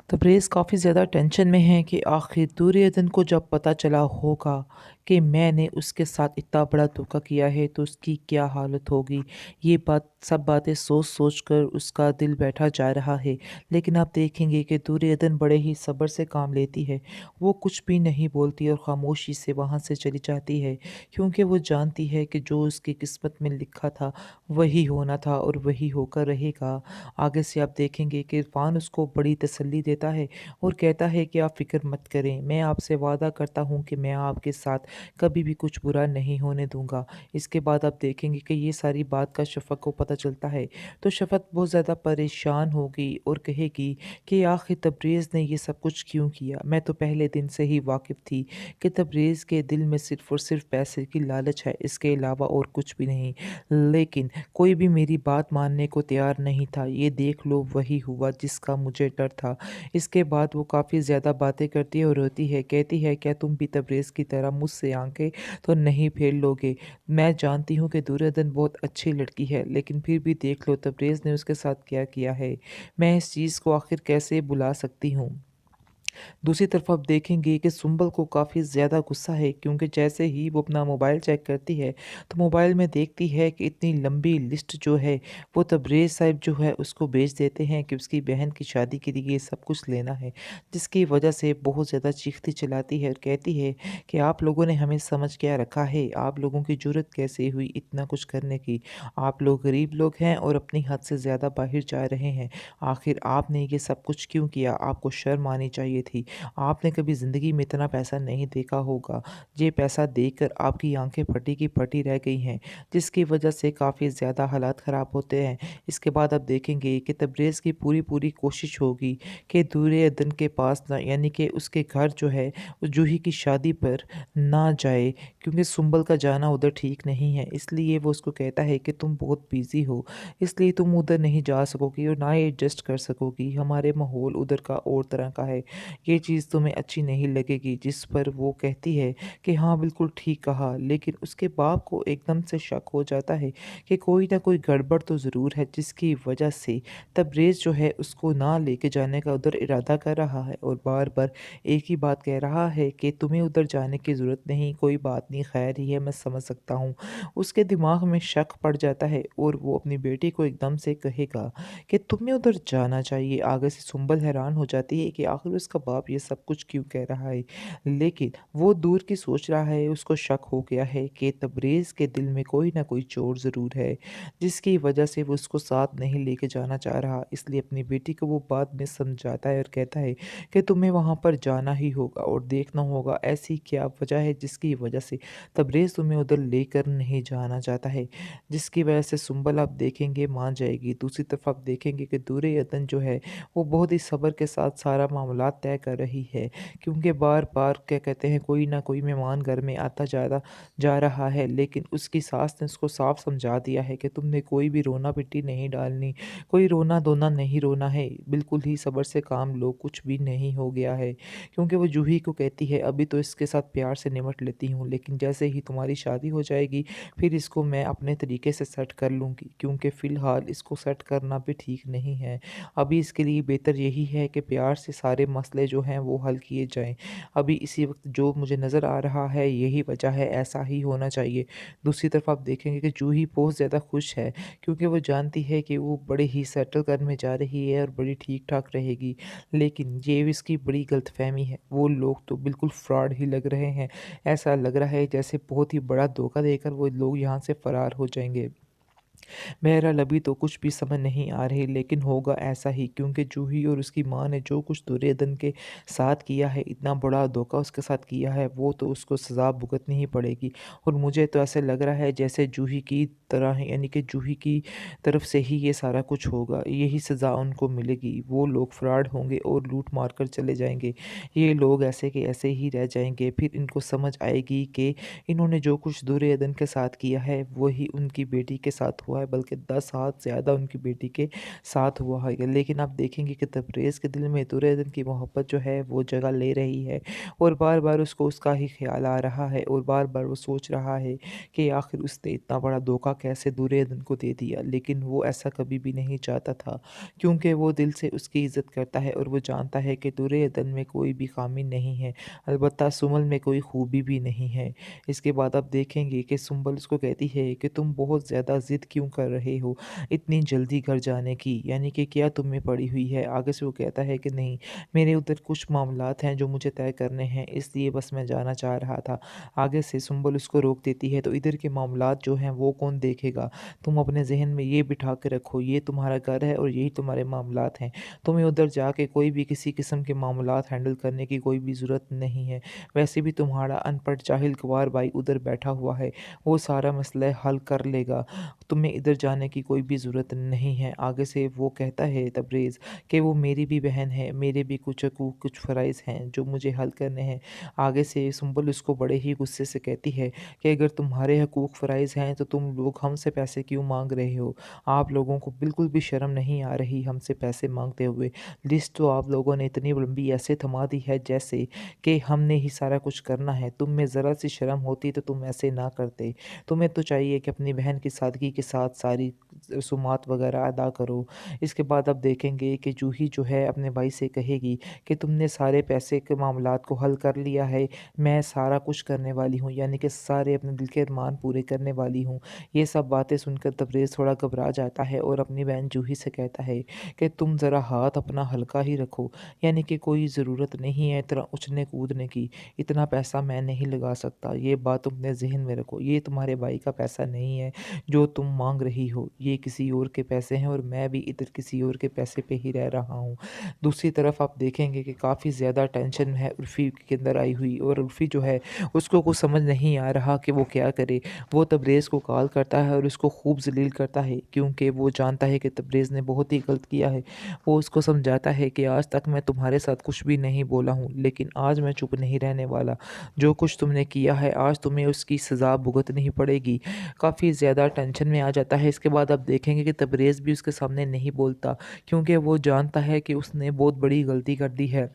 तबरेज़ काफ़ी ज़्यादा टेंशन में है कि आखिर दुर्योधन को जब पता चला होगा कि मैंने उसके साथ इतना बड़ा धोखा किया है तो उसकी क्या हालत होगी। ये सब बातें सोच-सोच कर उसका दिल बैठा जा रहा है। लेकिन आप देखेंगे कि दुर्योधन बड़े ही सब्र से काम लेती है। वो कुछ भी नहीं बोलती और खामोशी से वहाँ से चली जाती है, क्योंकि वो जानती है कि जो उसकी किस्मत में लिखा था वही होना था और वही होकर रहेगा। आगे से आप देखेंगे कि इरफ़ान उसको बड़ी तसल्ली देता है और कहता है कि आप फ़िक्र मत करें, मैं आपसे वादा करता हूँ कि मैं आपके साथ कभी भी कुछ बुरा नहीं होने दूँगा। इसके बाद आप देखेंगे कि ये सारी बात का शफ़क़ को पता चलता है, तो शफ़क़ बहुत ज़्यादा परेशान होगी और कहेगी कि आखिर तबरेज़ ने ये सब कुछ क्यों किया? मैं तो पहले दिन से ही वाकिफ़ थी कि तबरेज़ के दिल में सिर्फ़ और सिर्फ़ पैसे की लालच है, इसके अलावा और कुछ भी नहीं। लेकिन कोई भी मेरी बात मानने को तैयार नहीं था। ये देख लो वही हुआ जिसका मुझे डर था। इसके बाद वो काफ़ी ज़्यादा बातें करती है और रोती है। कहती है क्या तुम भी तबरेज़ की तरह मुझसे आंखें तो नहीं फेर लोगे? मैं जानती हूँ कि दुर्योधन बहुत अच्छी लड़की है, लेकिन फिर भी देख लो तबरेज़ ने उसके साथ क्या किया है। मैं इस चीज़ को आखिर कैसे भुला सकती हूँ? दूसरी तरफ आप देखेंगे कि सुंबल को काफ़ी ज़्यादा गुस्सा है, क्योंकि जैसे ही वो अपना मोबाइल चेक करती है तो मोबाइल में देखती है कि इतनी लंबी लिस्ट जो है वो तबरेज़ साहिब जो है उसको भेज देते हैं कि उसकी बहन की शादी के लिए सब कुछ लेना है, जिसकी वजह से बहुत ज़्यादा चीखती चिल्लाती है और कहती है कि आप लोगों ने हमें समझ क्या रखा है, आप लोगों की ज़रूरत कैसे हुई इतना कुछ करने की, आप लोग गरीब लोग हैं और अपनी हद से ज़्यादा बाहर जा रहे हैं। आखिर आपने ये सब कुछ क्यों किया? आपको शर्म आनी चाहिए थी। आपने कभी ज़िंदगी में इतना पैसा नहीं देखा होगा। ये पैसा देखकर आपकी आँखें फटी की फटी रह गई हैं, जिसकी वजह से काफ़ी ज़्यादा हालात ख़राब होते हैं। इसके बाद आप देखेंगे कि तबरेज़ की पूरी-पूरी कोशिश होगी कि दुर्योधन के पास ना, यानी कि उसके घर जो है, वो जूही की शादी पर ना जाए, क्योंकि सुंबल का जाना उधर ठीक नहीं है। इसलिए वो उसको कहता है कि तुम बहुत बिज़ी हो, इसलिए तुम उधर नहीं जा सकोगी और ना ही एडजस्ट कर सकोगी। हमारे माहौल उधर का और तरह का है। ये चीज़ तुम्हें अच्छी नहीं लगेगी। जिस पर वो कहती है कि हाँ, बिल्कुल ठीक कहा। लेकिन उसके बाप को एकदम से शक हो जाता है कि कोई ना कोई गड़बड़ तो ज़रूर है, जिसकी वजह से तबरेज़ जो है उसको ना लेके जाने का उधर इरादा कर रहा है और बार-बार एक ही बात कह रहा है कि तुम्हें उधर जाने की ज़रूरत नहीं, कोई बात नहीं, खैर ही है, मैं समझ सकता हूँ। उसके दिमाग में शक पड़ जाता है और वो अपनी बेटी को एकदम से कहेगा कि तुम्हें उधर जाना चाहिए। आगे से सुंबल हैरान हो जाती है कि आखिर उसका बाप ये सब कुछ क्यों कह रहा है। लेकिन वो दूर की सोच रहा है, उसको शक हो गया है कि तबरेज़ के दिल में कोई ना कोई चोट ज़रूर है, जिसकी वजह से वो उसको साथ नहीं लेके जाना चाह रहा। इसलिए अपनी बेटी को वो बाद में समझाता है और कहता है कि तुम्हें वहाँ पर जाना ही होगा और देखना होगा ऐसी क्या वजह है जिसकी वजह से तबरेज़ तुम्हें उधर लेकर नहीं जाना चाहता है, जिसकी वजह से सुंबल आप देखेंगे मान जाएगी। दूसरी तरफ आप देखेंगे कि दुर्योधन जो है वो बहुत ही सब्र के साथ सारा मामला तय कर रही है, क्योंकि बार-बार क्या कहते हैं कोई ना कोई मेहमान घर में आता जा रहा है। लेकिन उसकी सास ने उसको साफ समझा दिया है कि तुमने कोई भी रोना-पिटी नहीं डालनी, कोई रोना-धोना नहीं रोना है, बिल्कुल ही सब्र से काम लो, कुछ भी नहीं हो गया है। क्योंकि वो जूही को कहती है अभी तो इसके साथ प्यार से निपट लेती हूँ, लेकिन जैसे ही तुम्हारी शादी हो जाएगी फिर इसको मैं अपने तरीके से सेट कर लूँगी, क्योंकि फ़िलहाल इसको सेट करना भी ठीक नहीं है। अभी इसके लिए बेहतर यही है कि प्यार से सारे मसले जो हैं वो हल किए जाएँ। अभी इसी वक़्त जो मुझे नज़र आ रहा है यही वजह है, ऐसा ही होना चाहिए। दूसरी तरफ आप देखेंगे कि जूही बहुत ज़्यादा खुश है, क्योंकि वो जानती है कि वो बड़े ही सेटल करने जा रही है और बड़ी ठीक-ठाक रहेगी। लेकिन ये इसकी बड़ी गलतफ़हमी है, वो लोग तो बिल्कुल फ्रॉड ही लग रहे हैं। ऐसा लग रहा है जैसे बहुत ही बड़ा धोखा देकर वो लोग यहाँ से फ़रार हो जाएँगे। बहरहाल अभी तो कुछ भी समझ नहीं आ रही, लेकिन होगा ऐसा ही, क्योंकि जूही और उसकी माँ ने जो कुछ दुर्योधन के साथ किया है, इतना बड़ा धोखा उसके साथ किया है, वो तो उसको सज़ा भुगतनी ही पड़ेगी। और मुझे तो ऐसे लग रहा है जैसे जूही की तरह है, यानी कि जूही की तरफ से ही ये सारा कुछ होगा, यही सज़ा उनको मिलेगी। वो लोग फ्रॉड होंगे और लूट मार कर चले जाएंगे। ये लोग ऐसे के ऐसे ही रह जाएंगे। फिर इनको समझ आएगी कि इन्होंने जो कुछ दुर्योधन के साथ किया है वही उनकी बेटी के साथ हुआ हुआ है बल्कि 10 हाथ ज़्यादा उनकी बेटी के साथ हुआ है। लेकिन आप देखेंगे कि तबरेज़ के दिल में दुर्योधन की मोहब्बत जो है वो जगह ले रही है और बार-बार उसको उसका ही ख़्याल आ रहा है और बार-बार वो सोच रहा है कि आखिर उसने इतना बड़ा धोखा कैसे दुर्योधन को दे दिया। लेकिन वो ऐसा कभी भी नहीं चाहता था क्योंकि वो दिल से उसकी इज़्ज़त करता है और वो जानता है कि दुर्योधन में कोई भी ख़ामी नहीं है, अलबत्ता सुमल में कोई खूबी भी नहीं है। इसके बाद आप देखेंगे कि सुंबल उसको कहती है कि तुम बहुत ज़्यादा ज़िद क्यों कर रहे हो इतनी जल्दी घर जाने की, यानी कि क्या तुम में पड़ी हुई है। आगे से वो कहता है कि नहीं, मेरे उधर कुछ मामलात हैं जो मुझे तय करने हैं, इसलिए बस मैं जाना चाह रहा था। आगे से सुंबल उसको रोक देती है, तो इधर के मामलात जो हैं वो कौन देखेगा। तुम अपने जहन में ये बिठा के रखो, ये तुम्हारा घर है और यही तुम्हारे मामलात हैं। तुम्हें उधर जाके कोई भी किसी किस्म के मामलात हैंडल करने की कोई भी ज़रूरत नहीं है। वैसे भी तुम्हारा अनपढ़ जाहिल गवार भाई उधर बैठा हुआ है, वो सारा मसला हल कर लेगा। तुम्हें इधर जाने की कोई भी ज़रूरत नहीं है। आगे से वो कहता है तबरेज़ कि वो मेरी भी बहन है, मेरे भी कुछ हकूक़ कुछ फ़राइज़ हैं जो मुझे हल करने हैं। आगे से सुंबल उसको बड़े ही गुस्से से कहती है कि अगर तुम्हारे हकूक़ फ़राइज़ हैं तो तुम लोग हमसे पैसे क्यों माँग रहे हो? आप लोगों को बिल्कुल भी शर्म नहीं आ रही हमसे पैसे माँगते हुए। लिस्ट तो आप लोगों ने इतनी लंबी ऐसे थमा दी है जैसे कि हमने ही सारा कुछ करना है। तुम में ज़रा सी शर्म होती तो तुम ऐसे ना करते। तुम्हें तो चाहिए कि अपनी बहन की सादगी के साथ सारी रसूमात वगैरह अदा करो। इसके बाद आप देखेंगे कि जूही जो है अपने भाई से कहेगी कि तुमने सारे पैसे के मामलात को हल कर लिया है, मैं सारा कुछ करने वाली हूँ, यानी कि सारे अपने दिल के अरमान पूरे करने वाली हूँ। ये सब बातें सुनकर तबरेज़ थोड़ा घबरा जाता है और अपनी बहन जूही से कहता है कि तुम ज़रा हाथ अपना हल्का ही रखो, यानी कि कोई ज़रूरत नहीं है इतना उछलने कूदने की, इतना पैसा मैं नहीं लगा सकता। ये बात तुम अपने ज़हन में रखो, ये तुम्हारे भाई का पैसा नहीं है जो तुम माँग रही हो, ये किसी और के पैसे हैं और मैं भी इधर किसी और के पैसे पे ही रह रहा हूँ। दूसरी तरफ आप देखेंगे कि काफ़ी ज़्यादा टेंशन है उर्फ़ी के अंदर आई हुई और उर्फ़ी जो है उसको कुछ समझ नहीं आ रहा कि वो क्या करे। वो तबरेज़ को कॉल करता है और उसको खूब ज़लील करता है क्योंकि वो जानता है कि तबरेज़ ने बहुत ही गलत किया है। वो उसको समझाता है कि आज तक मैं तुम्हारे साथ कुछ भी नहीं बोला हूँ, लेकिन आज मैं चुप नहीं रहने वाला। जो कुछ तुमने किया है आज तुम्हें उसकी सज़ा भुगतनी पड़ेगी। काफ़ी ज़्यादा टेंशन में आ जाता है। इसके बाद आप देखेंगे कि तबरेज़ भी उसके सामने नहीं बोलता क्योंकि वो जानता है कि उसने बहुत बड़ी गलती कर दी है।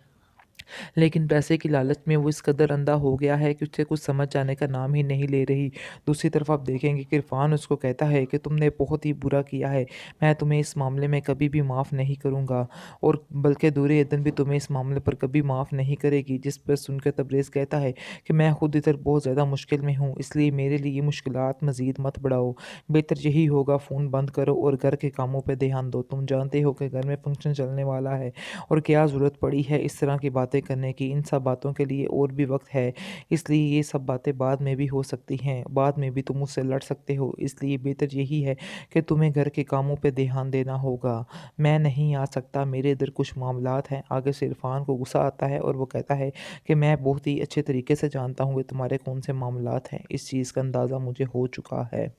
लेकिन पैसे की लालच में वो इस कदर अंधा हो गया है कि उसे कुछ समझ आने का नाम ही नहीं ले रही। दूसरी तरफ आप देखेंगे कि इरफ़ान उसको कहता है कि तुमने बहुत ही बुरा किया है, मैं तुम्हें इस मामले में कभी भी माफ़ नहीं करूँगा और बल्कि दुर्योधन भी तुम्हें इस मामले पर कभी माफ़ नहीं करेगी। जिस पर सुनकर तबरेज़ कहता है कि मैं खुद इधर बहुत ज़्यादा मुश्किल में हूँ, इसलिए मेरे लिए ये मुश्किलात मज़ीद मत बढ़ाओ। बेहतर यही होगा फ़ोन बंद करो और घर के कामों पे ध्यान दो। तुम जानते हो कि घर में फंक्शन चलने वाला है और क्या ज़रूरत पड़ी है इस तरह की बातें करने की। इन सब बातों के लिए और भी वक़्त है, इसलिए ये सब बातें बाद में भी हो सकती हैं। बाद में भी तुम मुझसे लड़ सकते हो, इसलिए बेहतर यही है कि तुम्हें घर के कामों पे ध्यान देना होगा। मैं नहीं आ सकता, मेरे इधर कुछ मामलात हैं। आगे से इरफ़ान को गुस्सा आता है और वो कहता है कि मैं बहुत ही अच्छे तरीके से जानता हूँ कि तुम्हारे कौन से मामलात हैं। इस चीज़ का अंदाज़ा मुझे हो चुका है।